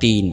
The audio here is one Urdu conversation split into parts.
3।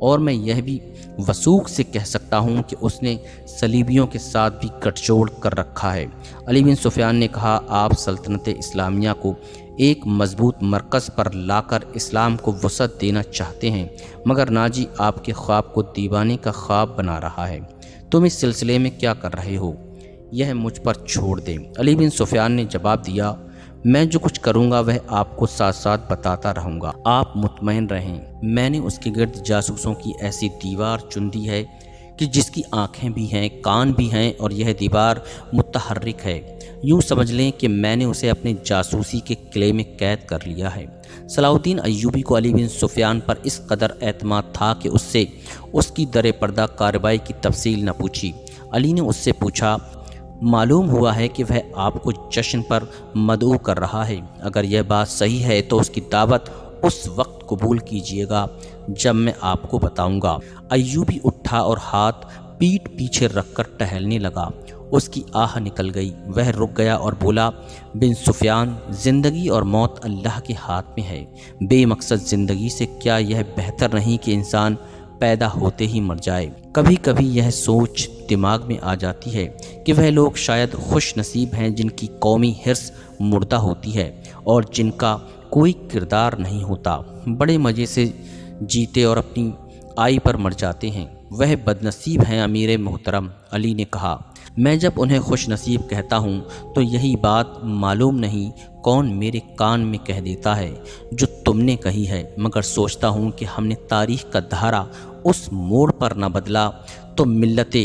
اور میں یہ بھی وثوق سے کہہ سکتا ہوں کہ اس نے صلیبیوں کے ساتھ بھی گٹھ جوڑ کر رکھا ہے۔ علی بن سفیان نے کہا، آپ سلطنت اسلامیہ کو ایک مضبوط مرکز پر لا کر اسلام کو وسعت دینا چاہتے ہیں، مگر ناجی آپ کے خواب کو دیوانے کا خواب بنا رہا ہے۔ تم اس سلسلے میں کیا کر رہے ہو، یہ مجھ پر چھوڑ دیں۔ علی بن سفیان نے جواب دیا، میں جو کچھ کروں گا وہ آپ کو ساتھ ساتھ بتاتا رہوں گا، آپ مطمئن رہیں۔ میں نے اس کے گرد جاسوسوں کی ایسی دیوار چن دی ہے کہ جس کی آنکھیں بھی ہیں، کان بھی ہیں، اور یہ دیوار متحرک ہے۔ یوں سمجھ لیں کہ میں نے اسے اپنے جاسوسی کے قلعے میں قید کر لیا ہے۔ صلاح الدین ایوبی کو علی بن سفیان پر اس قدر اعتماد تھا کہ اس سے اس کی در پردہ کارروائی کی تفصیل نہ پوچھی۔ علی نے اس سے پوچھا، معلوم ہوا ہے کہ وہ آپ کو جشن پر مدعو کر رہا ہے، اگر یہ بات صحیح ہے تو اس کی دعوت اس وقت قبول کیجیے گا جب میں آپ کو بتاؤں گا۔ ایوبی اٹھا اور ہاتھ پیٹھ پیچھے رکھ کر ٹہلنے لگا۔ اس کی آہ نکل گئی، وہ رک گیا اور بولا، بن سفیان، زندگی اور موت اللہ کے ہاتھ میں ہے۔ بے مقصد زندگی سے کیا یہ بہتر نہیں کہ انسان پیدا ہوتے ہی مر جائے؟ کبھی کبھی یہ سوچ دماغ میں آ جاتی ہے کہ وہ لوگ شاید خوش نصیب ہیں جن کی قومی حرص مردہ ہوتی ہے اور جن کا کوئی کردار نہیں ہوتا، بڑے مزے سے جیتے اور اپنی آئی پر مر جاتے ہیں۔ وہ بد نصیب ہیں امیر محترم، علی نے کہا۔ میں جب انہیں خوش نصیب کہتا ہوں تو یہی بات معلوم نہیں کون میرے کان میں کہہ دیتا ہے جو تم نے کہی ہے، مگر سوچتا ہوں کہ ہم نے تاریخ کا دھارا اس موڑ پر نہ بدلا تو ملت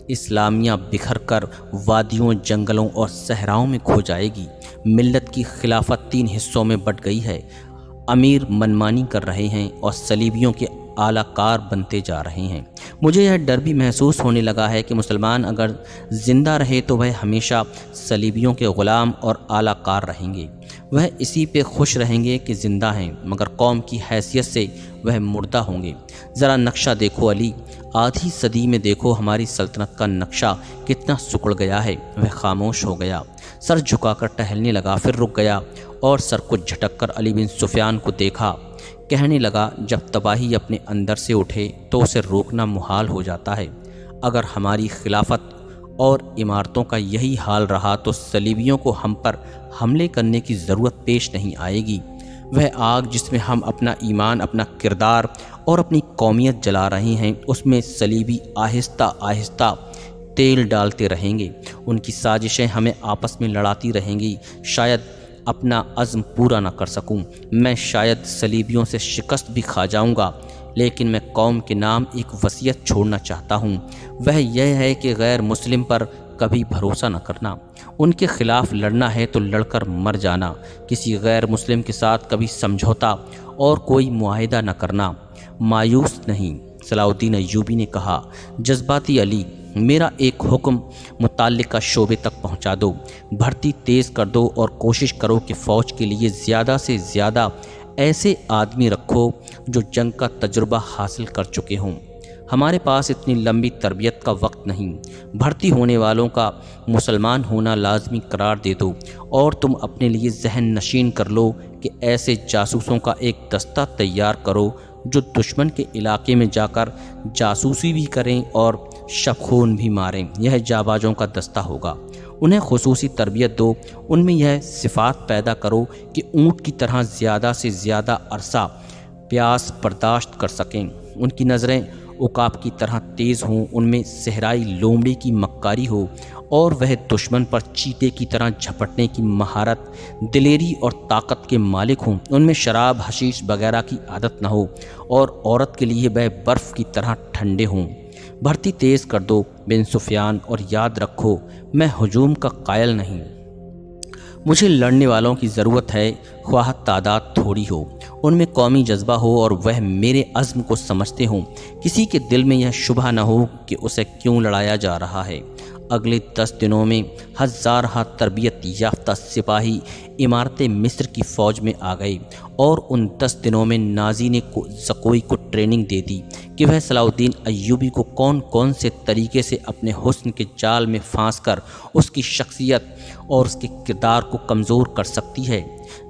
اسلامیہ بکھر کر وادیوں، جنگلوں اور صحراؤں میں کھو جائے گی۔ ملت کی خلافت 3 حصوں میں بٹ گئی ہے، امیر منمانی کر رہے ہیں اور صلیبیوں کے اعلیٰ کار بنتے جا رہے ہیں۔ مجھے یہ ڈر بھی محسوس ہونے لگا ہے کہ مسلمان اگر زندہ رہے تو وہ ہمیشہ صلیبیوں کے غلام اور اعلیٰ کار رہیں گے۔ وہ اسی پہ خوش رہیں گے کہ زندہ ہیں، مگر قوم کی حیثیت سے وہ مردہ ہوں گے۔ ذرا نقشہ دیکھو علی، آدھی صدی میں دیکھو ہماری سلطنت کا نقشہ کتنا سکڑ گیا ہے۔ وہ خاموش ہو گیا، سر جھکا کر ٹہلنے لگا، پھر رک گیا اور سر کو جھٹک کر علی بن سفیان کو دیکھا۔ کہنے لگا، جب تباہی اپنے اندر سے اٹھے تو اسے روکنا محال ہو جاتا ہے۔ اگر ہماری خلافت اور عمارتوں کا یہی حال رہا تو صلیبیوں کو ہم پر حملے کرنے کی ضرورت پیش نہیں آئے گی۔ وہ آگ جس میں ہم اپنا ایمان، اپنا کردار اور اپنی قومیت جلا رہے ہیں، اس میں صلیبی آہستہ آہستہ تیل ڈالتے رہیں گے۔ ان کی سازشیں ہمیں آپس میں لڑاتی رہیں گی۔ شاید اپنا عزم پورا نہ کر سکوں، میں شاید صلیبیوں سے شکست بھی کھا جاؤں گا، لیکن میں قوم کے نام ایک وصیت چھوڑنا چاہتا ہوں۔ وہ یہ ہے کہ غیر مسلم پر کبھی بھروسہ نہ کرنا، ان کے خلاف لڑنا ہے تو لڑ کر مر جانا، کسی غیر مسلم کے ساتھ کبھی سمجھوتا اور کوئی معاہدہ نہ کرنا، مایوس نہیں۔ صلاح الدین ایوبی نے کہا، جذباتی علی، میرا ایک حکم متعلقہ شعبے تک پہنچا دو، بھرتی تیز کر دو اور کوشش کرو کہ فوج کے لیے زیادہ سے زیادہ ایسے آدمی رکھو جو جنگ کا تجربہ حاصل کر چکے ہوں۔ ہمارے پاس اتنی لمبی تربیت کا وقت نہیں۔ بھرتی ہونے والوں کا مسلمان ہونا لازمی قرار دے دو اور تم اپنے لیے ذہن نشین کر لو کہ ایسے جاسوسوں کا ایک دستہ تیار کرو جو دشمن کے علاقے میں جا کر جاسوسی بھی کریں اور شب خون بھی ماریں۔ یہ جابازوں کا دستہ ہوگا۔ انہیں خصوصی تربیت دو، ان میں یہ صفات پیدا کرو کہ اونٹ کی طرح زیادہ سے زیادہ عرصہ پیاس برداشت کر سکیں، ان کی نظریں عقاب کی طرح تیز ہوں، ان میں صحرائی لومڑی کی مکاری ہو اور وہ دشمن پر چیتے کی طرح جھپٹنے کی مہارت، دلیری اور طاقت کے مالک ہوں، ان میں شراب، حشیش وغیرہ کی عادت نہ ہو اور عورت کے لیے وہ برف کی طرح ٹھنڈے ہوں۔ بھرتی تیز کر دو بن سفیان، اور یاد رکھو میں ہجوم کا قائل نہیں، مجھے لڑنے والوں کی ضرورت ہے، خواہ تعداد تھوڑی ہو، ان میں قومی جذبہ ہو اور وہ میرے عزم کو سمجھتے ہوں، کسی کے دل میں یہ شبہ نہ ہو کہ اسے کیوں لڑایا جا رہا ہے۔ اگلے 10 دنوں میں ہزارہ تربیت یافتہ سپاہی عمارت مصر کی فوج میں آ گئے اور ان 10 دنوں میں نازی نے زکوئی کو ٹریننگ دے دی کہ وہ صلاح الدین ایوبی کو کون کون سے طریقے سے اپنے حسن کے جال میں پھانس کر اس کی شخصیت اور اس کے کردار کو کمزور کر سکتی ہے۔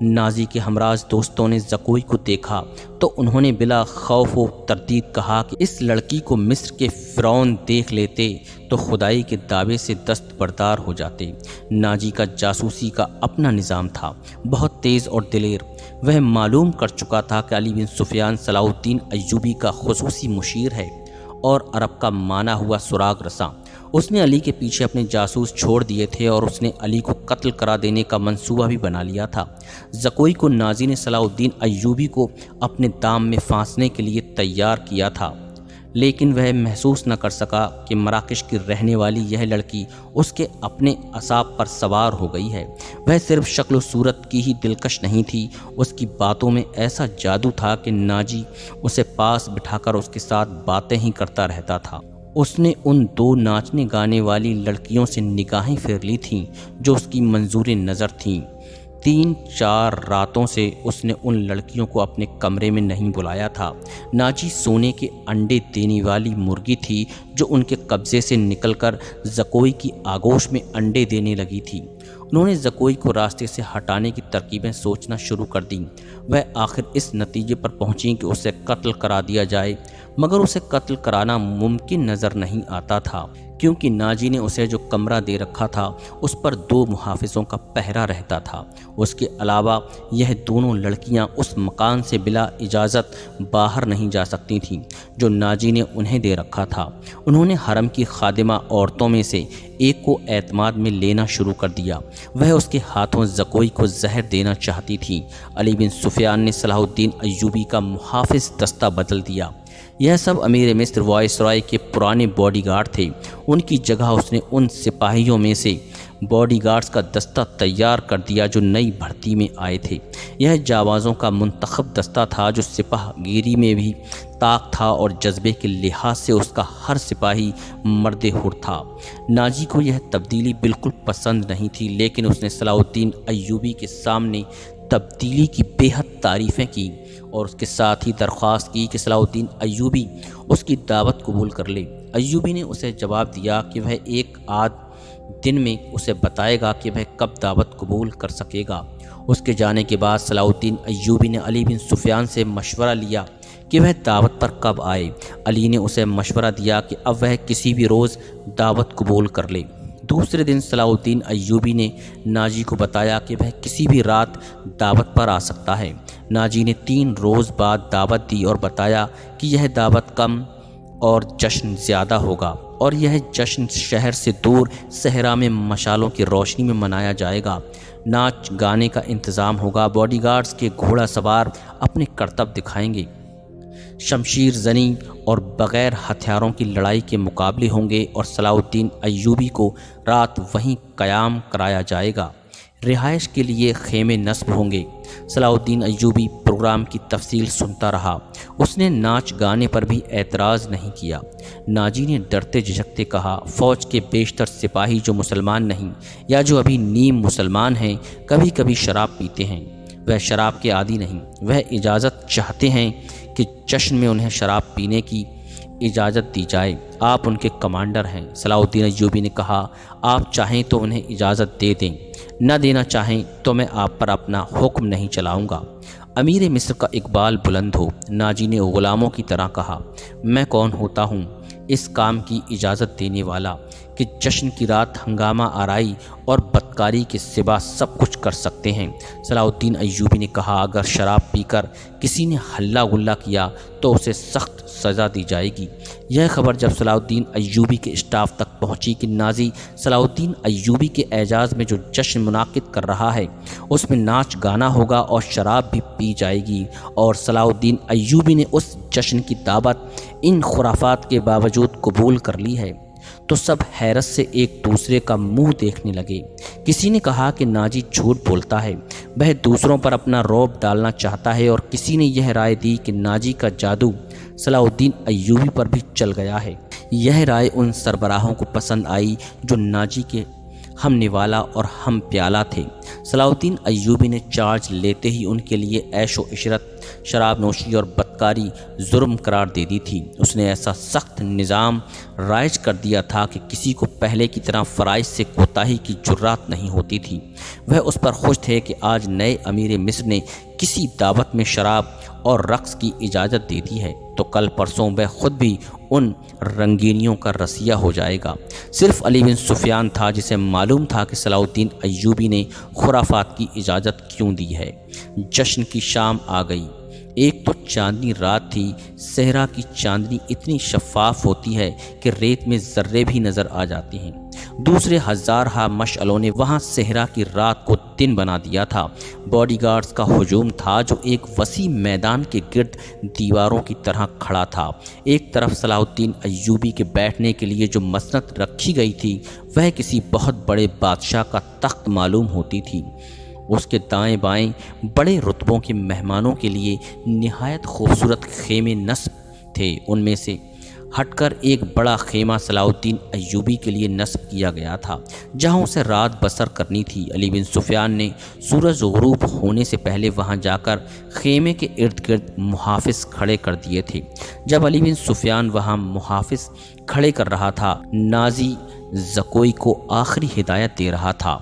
نازی کے ہمراز دوستوں نے زکوئی کو دیکھا تو انہوں نے بلا خوف و تردید کہا کہ اس لڑکی کو مصر کے فرعون دیکھ لیتے تو خدائی کے دعوے سے دستبردار ہو جاتے۔ ناجی کا جاسوسی کا اپنا نظام تھا، بہت تیز اور دلیر۔ وہ معلوم کر چکا تھا کہ علی بن سفیان صلاح الدین ایوبی کا خصوصی مشیر ہے اور عرب کا مانا ہوا سراغ رساں۔ اس نے علی کے پیچھے اپنے جاسوس چھوڑ دیے تھے اور اس نے علی کو قتل کرا دینے کا منصوبہ بھی بنا لیا تھا۔ زکوئی کو نازی نے صلاح الدین ایوبی کو اپنے دام میں پھانسنے کے لیے تیار کیا تھا، لیکن وہ محسوس نہ کر سکا کہ مراکش کی رہنے والی یہ لڑکی اس کے اپنے اعصاب پر سوار ہو گئی ہے۔ وہ صرف شکل و صورت کی ہی دلکش نہیں تھی، اس کی باتوں میں ایسا جادو تھا کہ ناجی اسے پاس بٹھا کر اس کے ساتھ باتیں ہی کرتا رہتا تھا۔ اس نے ان دو ناچنے گانے والی لڑکیوں سے نگاہیں پھیر لی تھیں جو اس کی منظور نظر تھیں۔ 3-4 راتوں سے اس نے ان لڑکیوں کو اپنے کمرے میں نہیں بلایا تھا۔ ناجی سونے کے انڈے دینے والی مرغی تھی جو ان کے قبضے سے نکل کر زکوئی کی آغوش میں انڈے دینے لگی تھی۔ انہوں نے زکوئی کو راستے سے ہٹانے کی ترکیبیں سوچنا شروع کر دیں۔ وہ آخر اس نتیجے پر پہنچیں کہ اسے قتل کرا دیا جائے، مگر اسے قتل کرانا ممکن نظر نہیں آتا تھا، کیونکہ ناجی نے اسے جو کمرہ دے رکھا تھا اس پر 2 محافظوں کا پہرا رہتا تھا۔ اس کے علاوہ یہ دونوں لڑکیاں اس مکان سے بلا اجازت باہر نہیں جا سکتی تھیں جو ناجی نے انہیں دے رکھا تھا۔ انہوں نے حرم کی خادمہ عورتوں میں سے ایک کو اعتماد میں لینا شروع کر دیا۔ وہ اس کے ہاتھوں زکوئی کو زہر دینا چاہتی تھی۔ علی بن سفیان نے صلاح الدین ایوبی کا محافظ دستہ بدل دیا۔ یہ سب امیر مصر وائسرائے کے پرانے باڈی گارڈ تھے۔ ان کی جگہ اس نے ان سپاہیوں میں سے باڈی گارڈز کا دستہ تیار کر دیا جو نئی بھرتی میں آئے تھے۔ یہ جاوازوں کا منتخب دستہ تھا جو سپاہ گیری میں بھی طاق تھا اور جذبے کے لحاظ سے اس کا ہر سپاہی مرد حر تھا۔ ناجی کو یہ تبدیلی بالکل پسند نہیں تھی، لیکن اس نے صلاح الدین ایوبی کے سامنے تبدیلی کی بے حد تعریفیں کی اور اس کے ساتھ ہی درخواست کی کہ صلاح الدین ایوبی اس کی دعوت قبول کر لے۔ ایوبی نے اسے جواب دیا کہ وہ ایک آدھ دن میں اسے بتائے گا کہ وہ کب دعوت قبول کر سکے گا۔ اس کے جانے کے بعد صلاح الدین ایوبی نے علی بن سفیان سے مشورہ لیا کہ وہ دعوت پر کب آئے۔ علی نے اسے مشورہ دیا کہ اب وہ کسی بھی روز دعوت قبول کر لے۔ دوسرے دن صلاح الدین ایوبی نے ناجی کو بتایا کہ وہ کسی بھی رات دعوت پر آ سکتا ہے۔ ناجی نے 3 روز بعد دعوت دی اور بتایا کہ یہ دعوت کم اور جشن زیادہ ہوگا، اور یہ جشن شہر سے دور صحرا میں مشالوں کی روشنی میں منایا جائے گا۔ ناچ گانے کا انتظام ہوگا، باڈی گارڈز کے گھوڑا سوار اپنے کرتب دکھائیں گے، شمشیر زنی اور بغیر ہتھیاروں کی لڑائی کے مقابلے ہوں گے، اور صلاح الدین ایوبی کو رات وہیں قیام کرایا جائے گا۔ رہائش کے لیے خیمے نصب ہوں گے۔ صلاح الدین ایوبی پروگرام کی تفصیل سنتا رہا۔ اس نے ناچ گانے پر بھی اعتراض نہیں کیا۔ ناجی نے ڈرتے جھجکتے کہا، فوج کے بیشتر سپاہی جو مسلمان نہیں یا جو ابھی نیم مسلمان ہیں کبھی کبھی شراب پیتے ہیں۔ وہ شراب کے عادی نہیں، وہ اجازت چاہتے ہیں کہ جشن میں انہیں شراب پینے کی اجازت دی جائے۔ آپ ان کے کمانڈر ہیں۔ صلاح الدین ایوبی نے کہا، آپ چاہیں تو انہیں اجازت دے دیں، نہ دینا چاہیں تو میں آپ پر اپنا حکم نہیں چلاؤں گا۔ امیر مصر کا اقبال بلند ہو۔ ناجی نے غلاموں کی طرح کہا، میں کون ہوتا ہوں اس کام کی اجازت دینے والا کہ جشن کی رات ہنگامہ آرائی اور بدکاری کے سوا سب کچھ کر سکتے ہیں۔ صلاح الدین ایوبی نے کہا، اگر شراب پی کر کسی نے ہلا گلا کیا تو اسے سخت سزا دی جائے گی۔ یہ خبر جب صلاح الدین ایوبی کے اسٹاف تک پہنچی کہ نازی صلاح الدین ایوبی کے اعزاز میں جو جشن منعقد کر رہا ہے اس میں ناچ گانا ہوگا اور شراب بھی پی جائے گی، اور صلاح الدین ایوبی نے اس جشن کی دعوت ان خرافات کے باوجود قبول کر لی ہے، تو سب حیرت سے ایک دوسرے کا منہ دیکھنے لگے۔ کسی نے کہا کہ ناجی جھوٹ بولتا ہے، وہ دوسروں پر اپنا رعب ڈالنا چاہتا ہے، اور کسی نے یہ رائے دی کہ ناجی کا جادو صلاح الدین ایوبی پر بھی چل گیا ہے۔ یہ رائے ان سربراہوں کو پسند آئی جو ناجی کے ہم نوالا اور ہم پیالہ تھے۔ صلاح الدین ایوبی نے چارج لیتے ہی ان کے لیے عیش و عشرت، شراب نوشی اور بدکاری جرم قرار دے دی تھی۔ اس نے ایسا سخت نظام رائج کر دیا تھا کہ کسی کو پہلے کی طرح فرائض سے کوتاہی کی جرات نہیں ہوتی تھی۔ وہ اس پر خوش تھے کہ آج نئے امیر مصر نے کسی دعوت میں شراب اور رقص کی اجازت دے دی ہے تو کل پرسوں وہ خود بھی ان رنگینیوں کا رسیہ ہو جائے گا۔ صرف علی بن سفیان تھا جسے معلوم تھا کہ صلاح الدین ایوبی نے خرافات کی اجازت کیوں دی ہے۔ جشن کی شام آ گئی۔ ایک تو چاندنی رات تھی۔ صحرا کی چاندنی اتنی شفاف ہوتی ہے کہ ریت میں ذرے بھی نظر آ جاتے ہیں۔ دوسرے ہزارہا مشعلوں نے وہاں صحرا کی رات کو دن بنا دیا تھا۔ باڈی گارڈز کا ہجوم تھا جو ایک وسیع میدان کے گرد دیواروں کی طرح کھڑا تھا۔ ایک طرف صلاح الدین ایوبی کے بیٹھنے کے لیے جو مسند رکھی گئی تھی وہ کسی بہت بڑے بادشاہ کا تخت معلوم ہوتی تھی۔ اس کے دائیں بائیں بڑے رتبوں کے مہمانوں کے لیے نہایت خوبصورت خیمے نصب تھے۔ ان میں سے ہٹ کر ایک بڑا خیمہ صلاح الدین ایوبی کے لیے نصب کیا گیا تھا جہاں اسے رات بسر کرنی تھی۔ علی بن سفیان نے سورج غروب ہونے سے پہلے وہاں جا کر خیمے کے ارد گرد محافظ کھڑے کر دیے تھے۔ جب علی بن سفیان وہاں محافظ کھڑے کر رہا تھا، نازی زکوئی کو آخری ہدایت دے رہا تھا